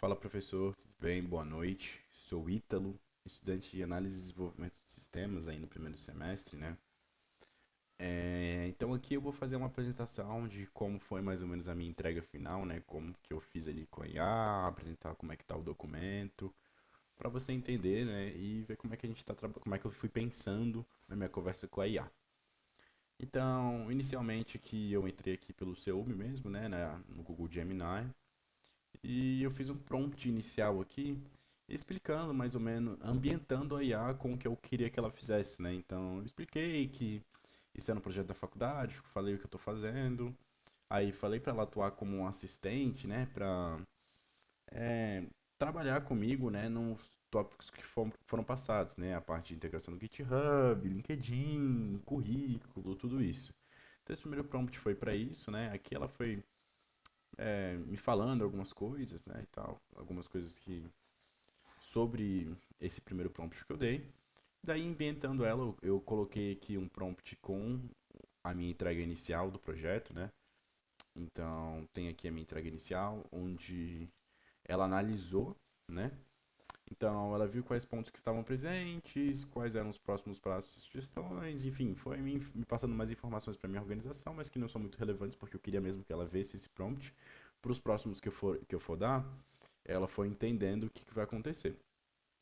Fala professor, tudo bem? Boa noite. Sou Ítalo, estudante de análise e desenvolvimento de sistemas aí no primeiro semestre, né? Então aqui eu vou fazer uma apresentação de como foi mais ou menos a minha entrega final, né? Como que eu fiz ali com a IA, apresentar como é que tá o documento, para você entender, né? E ver como é que a gente tá trabalhando, como é que eu fui pensando na minha conversa com a IA. Então, inicialmente aqui eu entrei aqui pelo Ceume mesmo, né? No Google Gemini. E eu fiz um prompt inicial aqui, explicando mais ou menos, ambientando a IA com o que eu queria que ela fizesse, né? Então, eu expliquei que isso era um projeto da faculdade, falei o que eu estou fazendo, aí falei para ela atuar como um assistente, né? Para trabalhar comigo, né? Nos tópicos que foram passados, né? A parte de integração no GitHub, LinkedIn, currículo, tudo isso. Então, esse primeiro prompt foi para isso, né? Aqui ela foi me falando algumas coisas, né, e tal, algumas coisas que sobre esse primeiro prompt que eu dei. Daí, inventando ela, eu coloquei aqui um prompt com a minha entrega inicial do projeto, né? Então, tem aqui a minha entrega inicial, onde ela analisou, né? Então, ela viu quais pontos que estavam presentes, quais eram os próximos prazos de sugestões, enfim, foi me passando mais informações para minha organização, mas que não são muito relevantes, porque eu queria mesmo que ela visse esse prompt. Para os próximos que eu for dar, ela foi entendendo o que vai acontecer.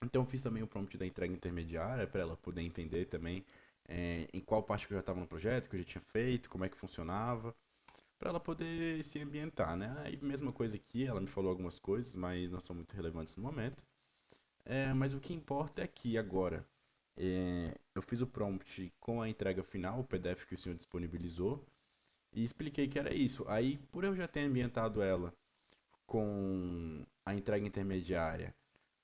Então, eu fiz também o prompt da entrega intermediária, para ela poder entender também em qual parte que eu já estava no projeto, que eu já tinha feito, como é que funcionava, para ela poder se ambientar, né? Aí, mesma coisa aqui, ela me falou algumas coisas, mas não são muito relevantes no momento. Mas o que importa é que agora eu fiz o prompt com a entrega final, o PDF que o senhor disponibilizou, e expliquei que era isso. Aí, por eu já ter ambientado ela com a entrega intermediária,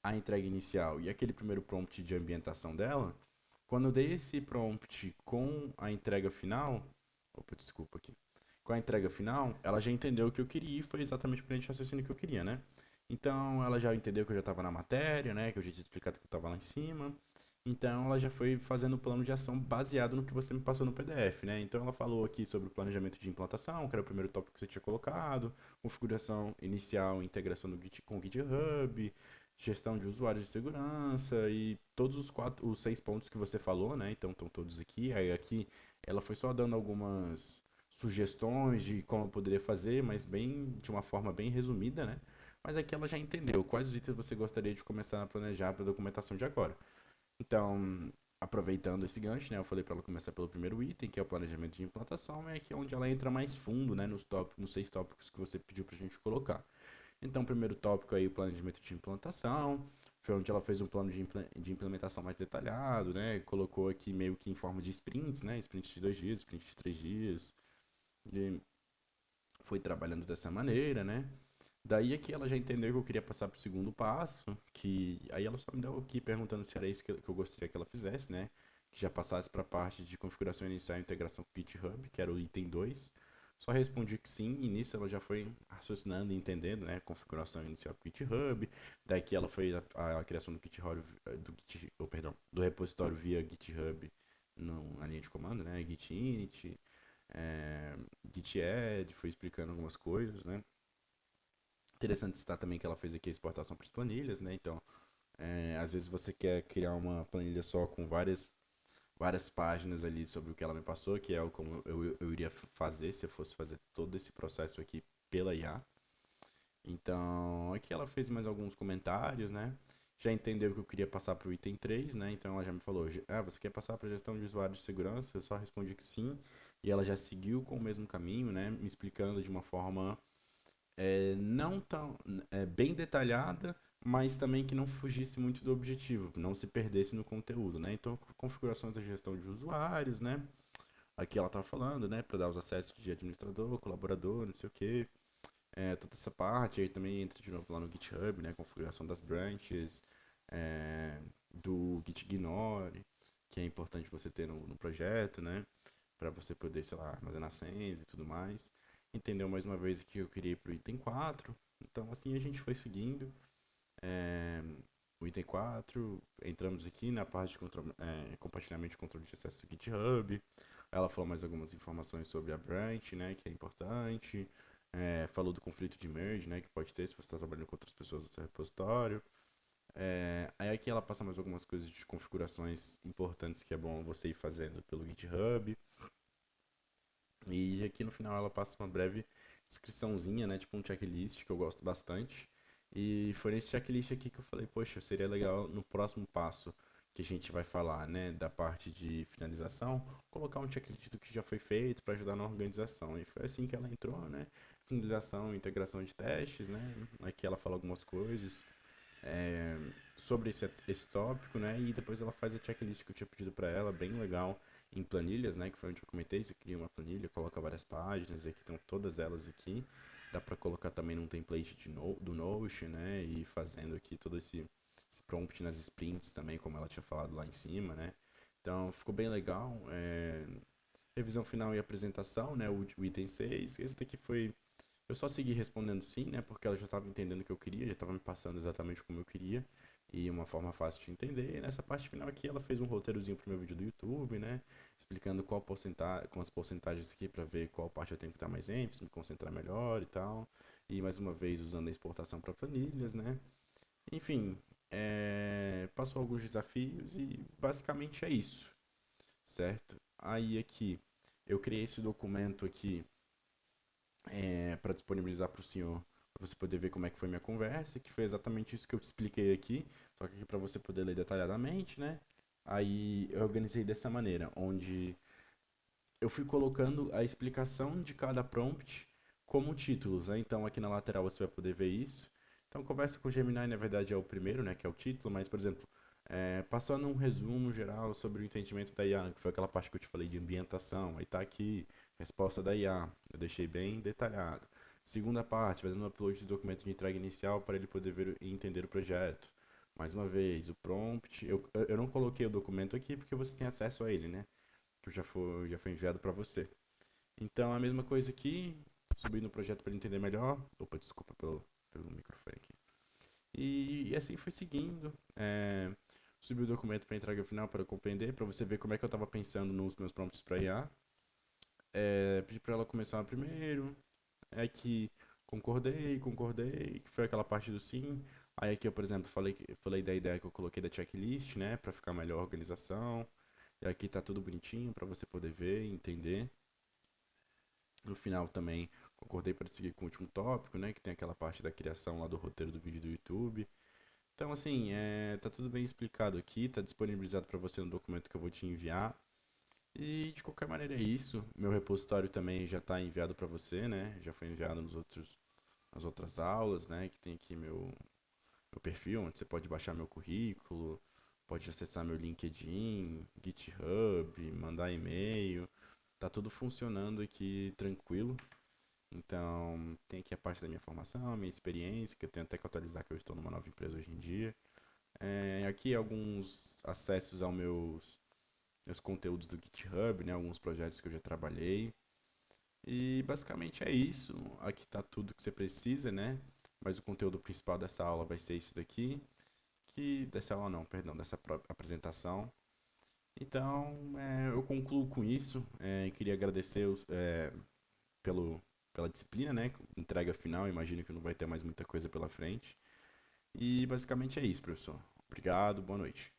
a entrega inicial e aquele primeiro prompt de ambientação dela, quando eu dei esse prompt com a entrega final, opa, desculpa aqui, com a entrega final, ela já entendeu o que eu queria e foi exatamente o cliente raciocínio que eu queria, né? Então ela já entendeu que eu já estava na matéria, né? Que eu já tinha explicado que eu estava lá em cima. Então ela já foi fazendo o plano de ação baseado no que você me passou no PDF, né? Então ela falou aqui sobre o planejamento de implantação, que era o primeiro tópico que você tinha colocado, configuração inicial, integração do Git com o GitHub, gestão de usuários de segurança e todos os 6 pontos que você falou, né? Então estão todos aqui. Aí aqui ela foi só dando algumas sugestões de como eu poderia fazer, mas bem de uma forma bem resumida, né? Mas aqui ela já entendeu quais os itens você gostaria de começar a planejar para a documentação de agora. Então, aproveitando esse gancho, né, eu falei para ela começar pelo primeiro item, que é o planejamento de implantação, é que é onde ela entra mais fundo, né, nos 6 tópicos que você pediu para a gente colocar. Então, o primeiro tópico aí, o planejamento de implantação, foi onde ela fez um plano de implementação mais detalhado, né, colocou aqui meio que em forma de sprints, né, sprint de 2 dias, sprint de 3 dias, e foi trabalhando dessa maneira, né. Daí é que ela já entendeu que eu queria passar para o segundo passo, que aí ela só me deu aqui perguntando se era isso que eu gostaria que ela fizesse, né? Que já passasse para a parte de configuração inicial e integração com o GitHub, que era o item 2. Só respondi que sim, e nisso ela já foi raciocinando e entendendo, né? Configuração inicial com o GitHub. Daí que ela foi a criação do GitHub, do repositório via GitHub na linha de comando, né? Git init, git add, foi explicando algumas coisas, né? Interessante citar também que ela fez aqui a exportação para as planilhas, né? Então, às vezes você quer criar uma planilha só com várias páginas ali sobre o que ela me passou, que é como eu iria fazer se eu fosse fazer todo esse processo aqui pela IA. Então, aqui ela fez mais alguns comentários, né? Já entendeu que eu queria passar para o item 3, né? Então ela já me falou, você quer passar para a gestão de usuários de segurança? Eu só respondi que sim. E ela já seguiu com o mesmo caminho, né? Me explicando de uma forma não tão bem detalhada, mas também que não fugisse muito do objetivo, não se perdesse no conteúdo, né? Então, configurações da gestão de usuários, né? Aqui ela estava falando, né? Para dar os acessos de administrador, colaborador, não sei o quê. Toda essa parte aí também entra de novo lá no GitHub, né? Configuração das branches, é, do Gitignore, que é importante você ter no projeto, né? Para você poder, sei lá, armazenar senhas e tudo mais. Entendeu mais uma vez que eu queria ir para o item 4. Então, assim, a gente foi seguindo. é, o item 4 entramos aqui na parte de compartilhamento e controle de acesso do GitHub. Ela falou mais algumas informações sobre a branch, né, que é importante. falou do conflito de merge, né, que pode ter se você está trabalhando com outras pessoas no seu repositório. Aí aqui ela passa mais algumas coisas de configurações importantes que é bom você ir fazendo pelo GitHub. E aqui no final ela passa uma breve descriçãozinha, né, tipo um checklist que eu gosto bastante. E foi nesse checklist aqui que eu falei, poxa, seria legal no próximo passo que a gente vai falar, né, da parte de finalização, colocar um checklist do que já foi feito para ajudar na organização. E foi assim que ela entrou, né? Finalização, integração de testes, né? Aqui ela fala algumas coisas é, sobre esse tópico, né? E depois ela faz a checklist que eu tinha pedido para ela, bem legal, em planilhas, né? Que foi onde eu comentei. Você cria uma planilha, coloca várias páginas, aqui estão todas elas aqui. Dá para colocar também num template do Notion, né? E fazendo aqui todo esse prompt nas sprints também, como ela tinha falado lá em cima, né? Então ficou bem legal. Revisão final e apresentação, né? O item 6. Esse daqui foi eu só segui respondendo sim, né? Porque ela já estava entendendo o que eu queria, já estava me passando exatamente como eu queria. E uma forma fácil de entender. E nessa parte final aqui, ela fez um roteirozinho pro meu vídeo do YouTube, né? Explicando qual porcentagem, com as porcentagens aqui para ver qual parte eu tenho que dar mais ênfase, me concentrar melhor e tal. E mais uma vez usando a exportação para planilhas, né? Enfim, passou alguns desafios e basicamente é isso, certo? Aí aqui, eu criei esse documento aqui para disponibilizar para o senhor, para você poder ver como é que foi minha conversa, que foi exatamente isso que eu te expliquei aqui, só que aqui para você poder ler detalhadamente, né? Aí eu organizei dessa maneira, onde eu fui colocando a explicação de cada prompt como títulos, né? Então aqui na lateral você vai poder ver isso. Então conversa com o Gemini, na verdade é o primeiro, né? Que é o título, mas por exemplo, passando um resumo geral sobre o entendimento da IA, que foi aquela parte que eu te falei de ambientação, aí tá aqui, resposta da IA, eu deixei bem detalhado. Segunda parte, fazendo um upload do documento de entrega inicial para ele poder ver e entender o projeto. Mais uma vez, o prompt, eu não coloquei o documento aqui porque você tem acesso a ele, né? Que já foi enviado para você. Então, a mesma coisa aqui, subir no projeto para ele entender melhor. Opa, desculpa pelo microfone aqui. E assim foi seguindo. Subi o documento para entrega final para eu compreender, para você ver como é que eu estava pensando nos meus prompts para IA. Pedi para ela começar primeiro. É que concordei, que foi aquela parte do sim. Aí aqui eu, por exemplo, falei da ideia que eu coloquei da checklist, né, para ficar melhor a organização. E aqui tá tudo bonitinho para você poder ver e entender. No final também concordei para seguir com o último tópico, né, que tem aquela parte da criação lá do roteiro do vídeo do YouTube. Então, assim, tá tudo bem explicado aqui, tá disponibilizado para você no documento que eu vou te enviar. E de qualquer maneira é isso. Meu repositório também já está enviado para você, né? Já foi enviado nas outras aulas, né? Que tem aqui meu perfil, onde você pode baixar meu currículo, pode acessar meu LinkedIn, GitHub, mandar e-mail. Tá tudo funcionando aqui tranquilo. Então, tem aqui a parte da minha formação, minha experiência, que eu tenho até que atualizar que eu estou numa nova empresa hoje em dia. Aqui alguns acessos aos meus conteúdos do GitHub, né? Alguns projetos que eu já trabalhei. E basicamente é isso. Aqui está tudo que você precisa, né? Mas o conteúdo principal dessa aula vai ser isso daqui. Dessa aula não, perdão, dessa apresentação. Então, eu concluo com isso. Queria agradecer pelo, pela disciplina, né? Entrega final, imagino que não vai ter mais muita coisa pela frente. E basicamente é isso, professor. Obrigado, boa noite.